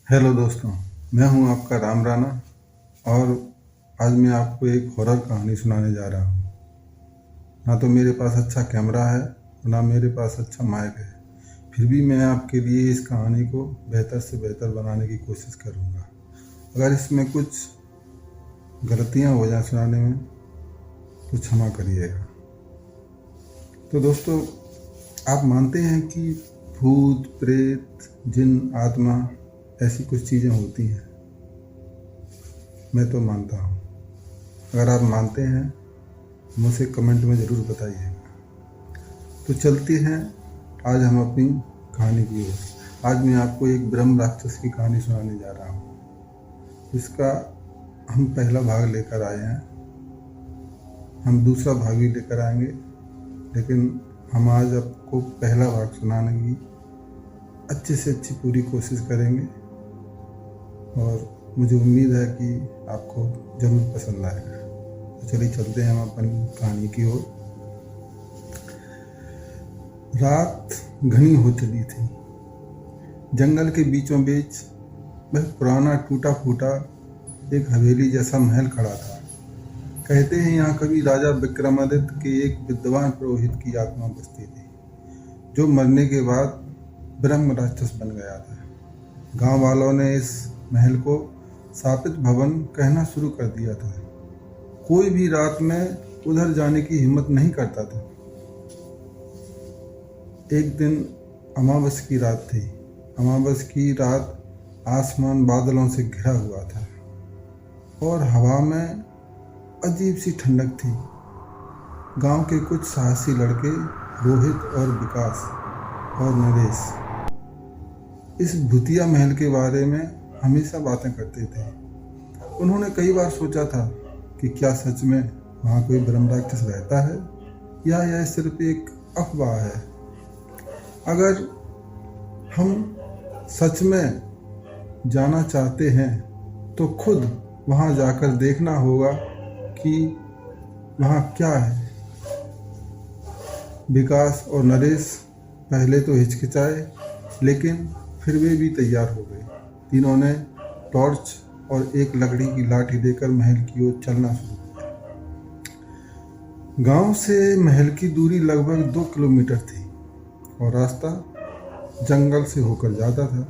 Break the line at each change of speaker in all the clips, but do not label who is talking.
Hello दोस्तों, मैं हूं आपका राम राणा और आज मैं आपको एक हॉरर कहानी सुनाने जा रहा हूं। ना तो मेरे पास अच्छा कैमरा है और ना मेरे पास अच्छा माइक है, फिर भी मैं आपके लिए इस कहानी को बेहतर से बेहतर बनाने की कोशिश करूंगा। अगर इसमें कुछ गलतियां हो जाए सुनाने में तो क्षमा करिएगा। तो दोस्तों, आप मानते हैं कि भूत प्रेत जिन आत्मा ऐसी कुछ चीज़ें होती हैं? मैं तो मानता हूँ। अगर आप मानते हैं मुझे कमेंट में ज़रूर बताइएगा। तो चलते हैं आज हम अपनी कहानी की ओर। आज मैं आपको एक ब्रह्म राक्षस की कहानी सुनाने जा रहा हूँ। इसका हम पहला भाग लेकर आए हैं, हम दूसरा भाग भी लेकर आएंगे, लेकिन हम आज आपको पहला भाग सुनाने की अच्छे से अच्छी पूरी कोशिश करेंगे और मुझे उम्मीद है कि आपको ज़रूर पसंद आएगा। तो चलिए चलते हैं हम अपनी कहानी की ओर। रात घनी हो चली थी। जंगल के बीचों बीच वह पुराना टूटा फूटा एक हवेली जैसा महल खड़ा था। कहते हैं यहाँ कभी राजा विक्रमादित्य के एक विद्वान पुरोहित की आत्मा बसती थी, जो मरने के बाद ब्रह्म राक्षस बन गया था। गांव वालों ने इस महल को शापित भवन कहना शुरू कर दिया था। कोई भी रात में उधर जाने की हिम्मत नहीं करता था। एक दिन अमावस की रात थी। अमावस की रात आसमान बादलों से घिरा हुआ था और हवा में अजीब सी ठंडक थी। गांव के कुछ साहसी लड़के रोहित और विकास और नरेश इस भूतिया महल के बारे में हमेशा बातें करते थे। उन्होंने कई बार सोचा था कि क्या सच में वहाँ कोई ब्रह्म राक्षस रहता है या यह सिर्फ एक अफवाह है। अगर हम सच में जाना चाहते हैं तो खुद वहाँ जाकर देखना होगा कि वहाँ क्या है। विकास और नरेश पहले तो हिचकिचाए, लेकिन फिर वे भी तैयार हो गए। तीनों ने टॉर्च और एक लकड़ी की लाठी लेकर महल की ओर चलना शुरू किया। गांव से महल की दूरी लगभग 2 किलोमीटर थी और रास्ता जंगल से होकर जाता था।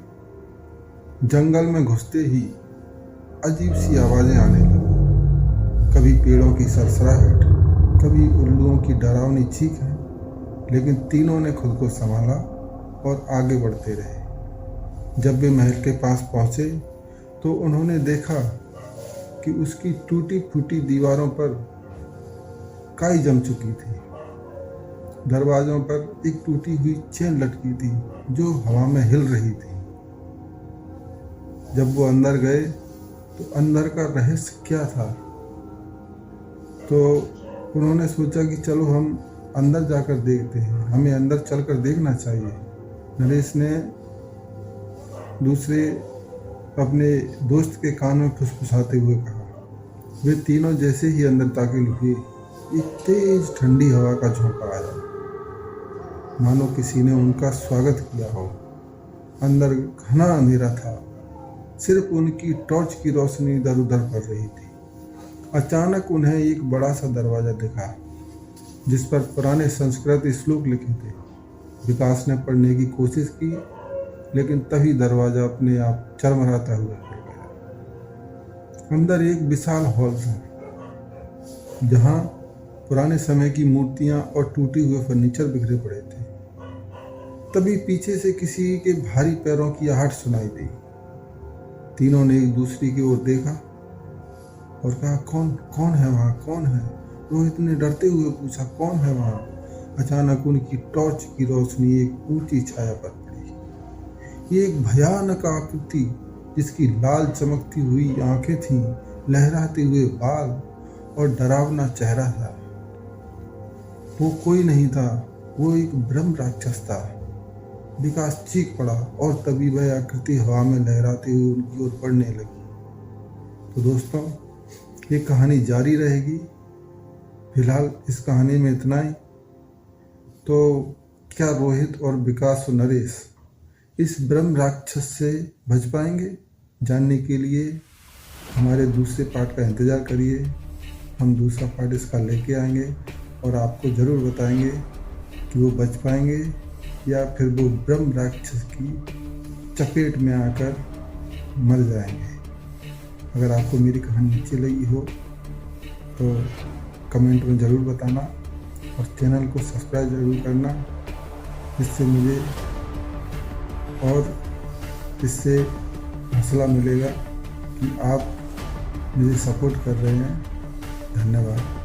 जंगल में घुसते ही अजीब सी आवाजें आने लगी। कभी पेड़ों की सरसराहट, कभी उल्लुओं की डरावनी चीखें, लेकिन तीनों ने खुद को संभाला और आगे बढ़ते रहे। जब वे महल के पास पहुंचे तो उन्होंने देखा कि उसकी टूटी फूटी दीवारों पर काई जम चुकी थी। दरवाजों पर एक टूटी हुई चेन लटकी थी जो हवा में हिल रही थी। जब वो अंदर गए तो अंदर का रहस्य क्या था, तो उन्होंने सोचा कि चलो हम अंदर जाकर देखते हैं, हमें अंदर चलकर देखना चाहिए। नरेश ने दूसरे अपने दोस्त के कान में फुसफुसाते हुए कहा। वे तीनों जैसे ही अंदर ताके लुके, एक तेज ठंडी हवा का झोंका आया, मानो किसी ने उनका स्वागत किया हो। अंदर घना अंधेरा था, सिर्फ उनकी टॉर्च की रोशनी इधर उधर पड़ रही थी। अचानक उन्हें एक बड़ा सा दरवाजा दिखा जिस पर पुराने संस्कृत श्लोक लिखे थे। विकास ने पढ़ने की कोशिश की, लेकिन तभी दरवाजा अपने आप चरमराता हुआ खुल गया। अंदर एक विशाल हॉल था जहां पुराने समय की मूर्तियां और टूटे हुए फर्नीचर बिखरे पड़े थे। तभी पीछे से किसी के भारी पैरों की आहट सुनाई दी। तीनों ने एक दूसरे की ओर देखा और कहा, कौन है वहाँ, कौन है? रोहित ने डरते हुए पूछा, कौन है वहाँ? अचानक उनकी टॉर्च की रोशनी एक ऊंची छाया पर पड़ी। ये एक भयानक आकृति जिसकी लाल चमकती हुई आंखें थीं, लहराते हुए बाल और डरावना चेहरा था। वो कोई नहीं था, वो एक ब्रह्म राक्षस था। विकास चीख पड़ा और तभी वह आकृति हवा में लहराते हुए उनकी ओर बढ़ने लगी। तो दोस्तों, ये कहानी जारी रहेगी। फिलहाल इस कहानी में इतना ही। तो क्या रोहित और विकास और नरेश इस ब्रह्म राक्षस से बच पाएंगे? जानने के लिए हमारे दूसरे पार्ट का इंतज़ार करिए। हम दूसरा पार्ट इसका लेके आएंगे और आपको ज़रूर बताएंगे कि वो बच पाएंगे या फिर वो ब्रह्म राक्षस की चपेट में आकर मर जाएंगे। अगर आपको मेरी कहानी अच्छी लगी हो तो कमेंट में ज़रूर बताना और चैनल को सब्सक्राइब ज़रूर करना। इससे मुझे और इससे हौसला मिलेगा कि आप मुझे सपोर्ट कर रहे हैं। धन्यवाद।